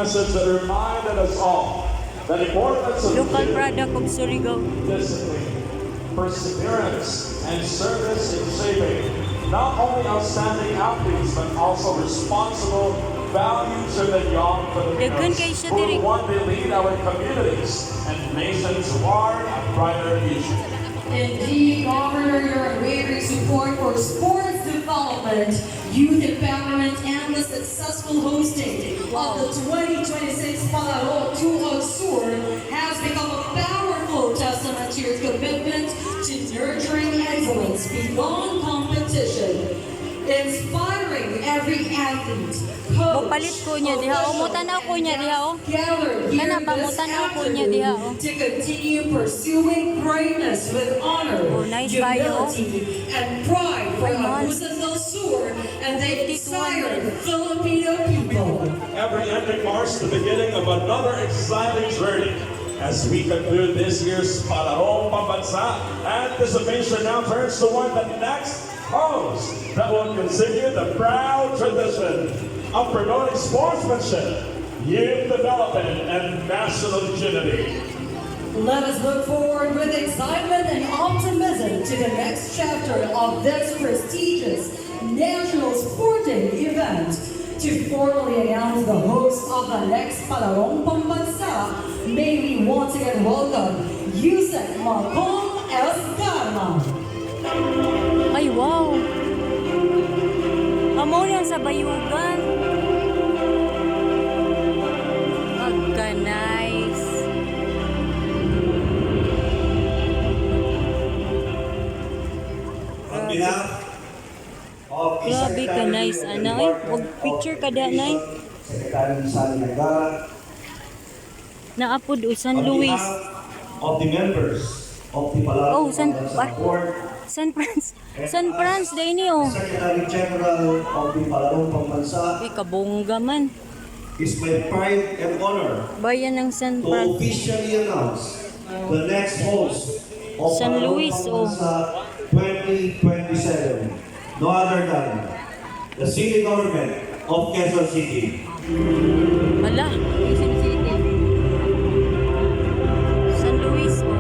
message that reminded us all that the importance of Local product of Surigao. discipline, perseverance, and service in shaping not only outstanding athletes but also responsible, value-driven young Dagan Filipinos kayo siya who diri. will one day lead our communities and nations toward a brighter future. Indeed, Governor, your unwavering support for sports development, youth empowerment, and the successful hosting of the 2026 Palarong Agsur has become a powerful testament to your commitment to nurturing excellence beyond competition, inspiring every athlete, coach, Palit ko niya diha. O, mutanaw ko niya diha. O. gathered here Kana ba, this mutanaw ko niya diha. O. afternoon to continue pursuing greatness with honor, Oh, nice kayo. humility, and pride for Ay, man. Agusan del Sur and the 5200. entire Filipino people. Every ending marks the beginning of another exciting journey. As we conclude this year's Palarong Pambansa, anticipation now turns toward the next host that will continue the proud tradition of promoting sportsmanship, youth development, and national unity. Let us look forward with excitement and optimism to the next chapter of this prestigious national sporting event. To formally announce the host of the next Palarong Pambansa, may we once again welcome Yusek Malcolm Escarma. Ay, wow. Amo yan sa bayugan. Pagka nice. On behalf of the Grabe ka nice, ana. Ay, wag picture ka da, nay. Secretary Sally Nagara, Naapod o San on Luis. behalf of the members of the Palarong Oh, San Pambansa Board, San Franz. San Franz day niyo. Secretary General of the Palarong Pambansa, Ay, kabongga man. it's my pride and honor Bayan ng San to Franz. officially announce the next host of San Palarong Luis, oh. Pambansa 2027. No other than the city government of Quezon City. Ala, Quezon City. San Luis, oh.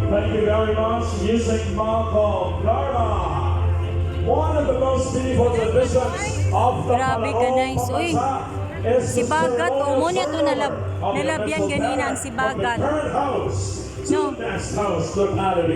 Thank you very much, Yusek Malcolm Garma. One of the most beautiful traditions of the Grabe ka, nice. Uy, si Bagat, o mo niya ito nalabyan ganina ang si Bagat. No.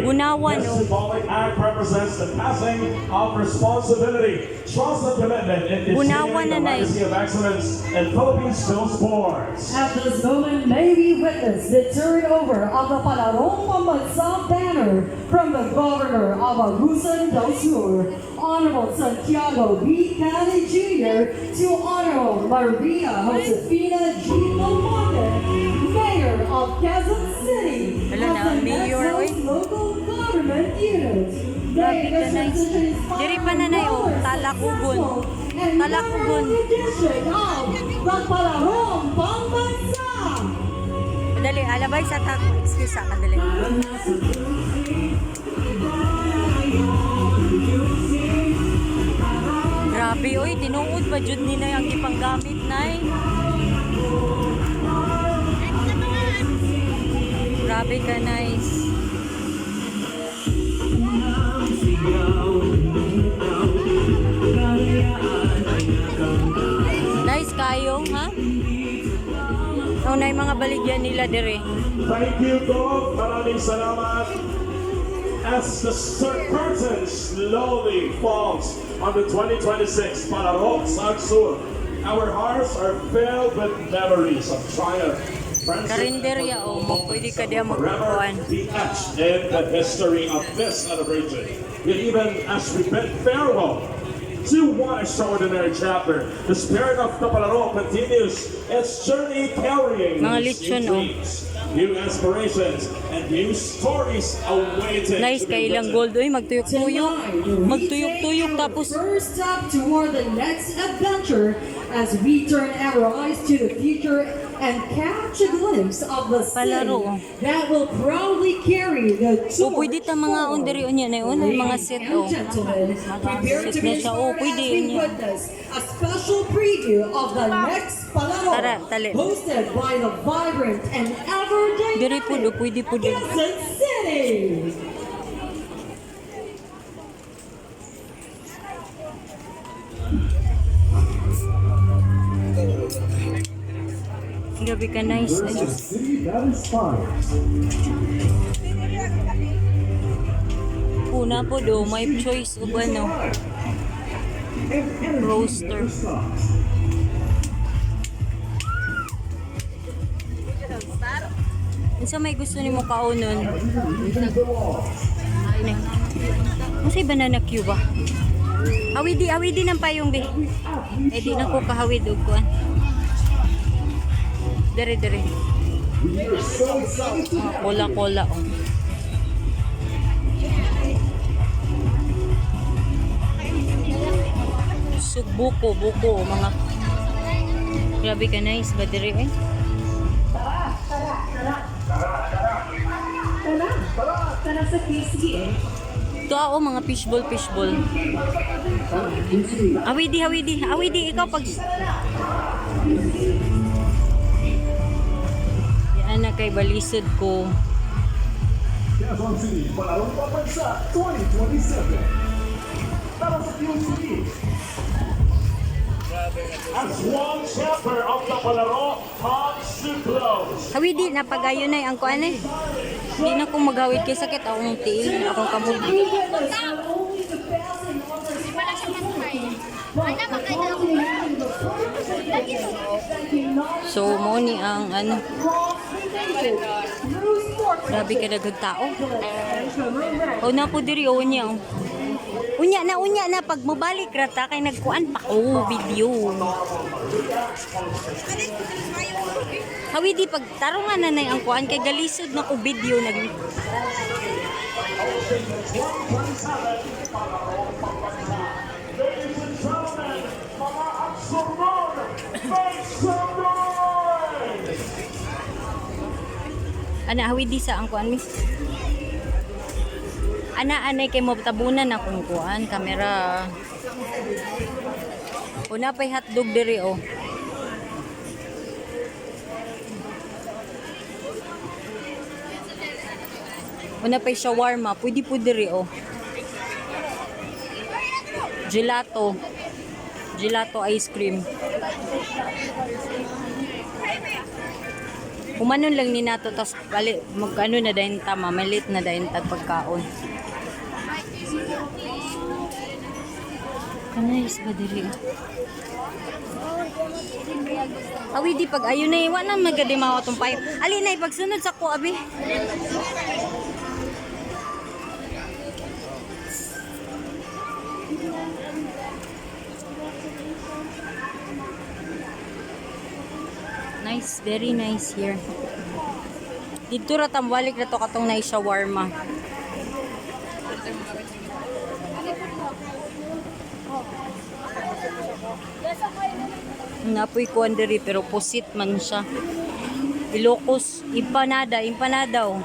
Bunawan, This oh. symbolic act represents the passing of responsibility, trust and commitment in Bunawan continuing the na, legacy of excellence in Philippine skill sports. At this moment, may we witness the turnover of the Palarong Pambansa banner from the Governor of Agusan del Sur, Honorable Santiago B. Cali Jr. to Honorable Maria Josefina G. Lamonte, Mayor of Quezon City, Wala na, of the mayor, next oy. host local government unit. Grabe ka, nice. Diri pa na na, oh, Talakugon. Talakugon. Edition of the Palarong Pambansa. Dali, alabay sa tako. Excuse ka, dali. Grabe, oy, tinuod pa jud nila yung ipanggamit, nay. Grabe ka, nice. Nice kayong, ha? Oh, na yung mga baligyan nila dire. Thank you, Gov. Maraming salamat. As the curtain slowly falls on the 2026 Palarong Agsur, our hearts are filled with memories of triumph, friendship, Karinderya, oh, mo pwede ka diya forever magkukuhan. be etched in the history of this celebration. Yet even as we bid farewell to one extraordinary chapter, the spirit of the Palarong continues its journey carrying Mga new lechon, oh. dreams, new aspirations, and new stories awaiting Nice to be kay ilang written. gold, oy, magtuyok-tuyok. Magtuyok-tuyok tapos First step toward the next adventure as we turn our eyes to the future and catch a glimpse of the Palaro. city that will proudly carry the O pwede ta mga onderi unya na yun, mga set o. Gentlemen, prepare to Set na be siya. O inspired pwede as we unya. witness a special preview of the next Palaro, Tara, tali. hosted by the vibrant and ever Diri po do, pwede po do. Agusan City. Grabe ka nice. Ay, City that inspires. una po do, may choice of ano, roaster. Unsa may gusto nimo kaunon? Ay, masay banana cue ba? Hawidi ng payong be. Eh di na ko kahawid og kuan. Dire. Kola oh. Buko mga. Grabe ka nice ba dire eh? Tara sa PC eh. Ito ako mga fishball. Hawidi, ikaw pag... Yan na kay balisod ko. Quezon City, Palarong Pambansa 2027. Para sa QC. As one chapter of the Palarong comes to close. Hawidi, napagayo na ang kuan eh. Hindi na ko maghawid kay sakit akong tiil, akong kamog. So, mo ni ang ano. Grabe ka dagag tao. O na po diri o niya. Unya na pag mobalik rata kay nagkuan pa ko video. Hawi di pag tarungan na ang kuan kay galisod na ko video nag. Ana hawi di sa ang kuan mi. Ana kay mo tabunan akong kuan kamera. Una pay hotdog diri oh. Una pay shawarma, pwede po diri oh. Gelato ice cream. Kumanon lang ni nato tas magano na dayon tama, malit na dayon tag pagkaon. Kanais ba diri? Awi di pag ayun na iwan na magadimawa tong payo. Ali na pagsunod sa ko abi. Nice, very nice here. Dito ra tambalik na to katong na shawarma. Napoy kuan diri pero pusit man siya. Ilocos, empanada oh.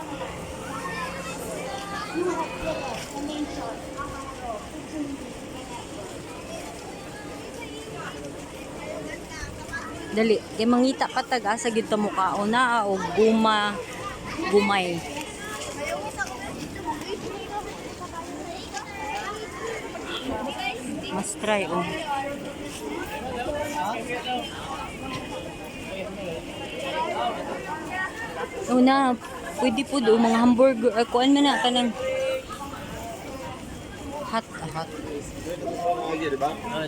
Dali, kay mangita patag asa gid ta mukhaon na o gumay. Mas try oh. Una, pwede po do mga hamburger, kuan man na kanang hot.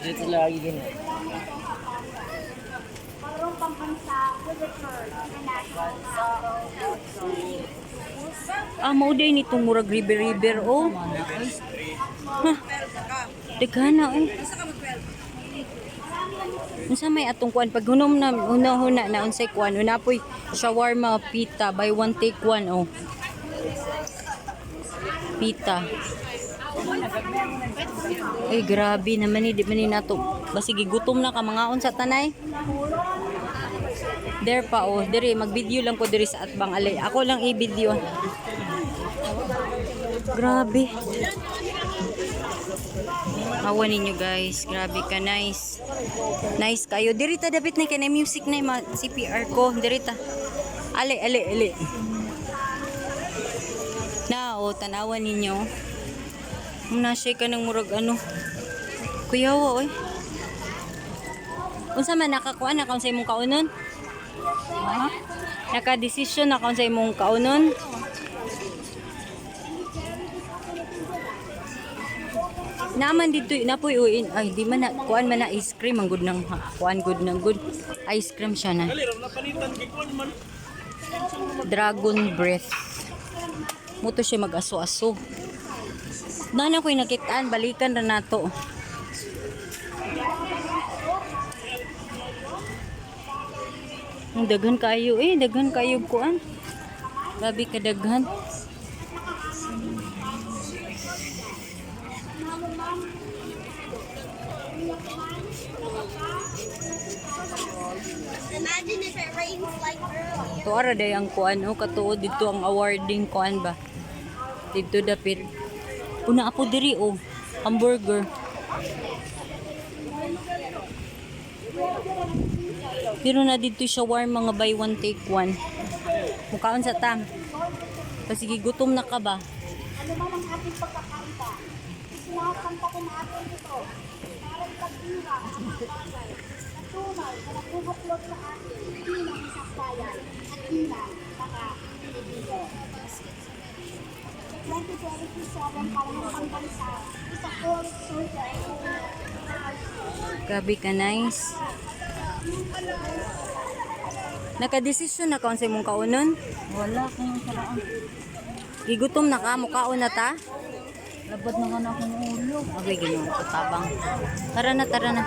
Dito lagi din. Palarong Pambansa Agsur2026. Mao day nitong murag river oh. Ha. Dagana oh. Unsa may atong kuan pag hunom na una na unsay kuan unapoy shawarma pita buy one take one oh. Pita. Ay grabe naman ni di man ni nato. Basig gutom na ka mga unsa tanay. There pa oh, diri mag-video lang ko diri sa atbang alay. Ako lang i-video. Grabe. Awan ninyo guys, grabe ka, nice. Nice kayo. Diri ta dapat na kay music na CPR ko. Diri ta. Ali. Na oh, tanawan ninyo. Nasay ka ng murag ano. Kuyawa oy. Unsa man nakakuan na kaun sa imong kaunon? Ha? Naka-desisyon na kaun sa imong kaunon? Naman dito napoy uin ay di man na kuan man na ice cream ang good nang kuan good nang good ice cream siya na. Dragon breath. Muto siya mag-aso-aso. Nana ko'y nakitaan balikan ra nato. Daghan kayo daghan kayo kuan. Grabe ka daghan. Imagine if it rains like earlier. Tuara day ang kuan o katuod dito ang awarding kuan ba. Dito dapit. Una apo diri o hamburger. Pero na dito shawarma mga buy one take one. Mukaon sa tam. Kasi gutom na ka ba? Ano man ang ating pagkakaiba? Sinakanta ko natin ito. Parang pag-iwa ang mga bagay. Tunay na nagbubuklod sa atin bilang isang bayan at bilang mga Pilipino. 2027 Palarong Pambansa is a full circle. Grabe ka, nice. Naka-desisyon na kaon sa imong kaunon? Wala kung saraan. Gigutom na ka, mukaon na ta? Labad na ka na akong ulo. Okay, ginawa ko tabang. Tara na.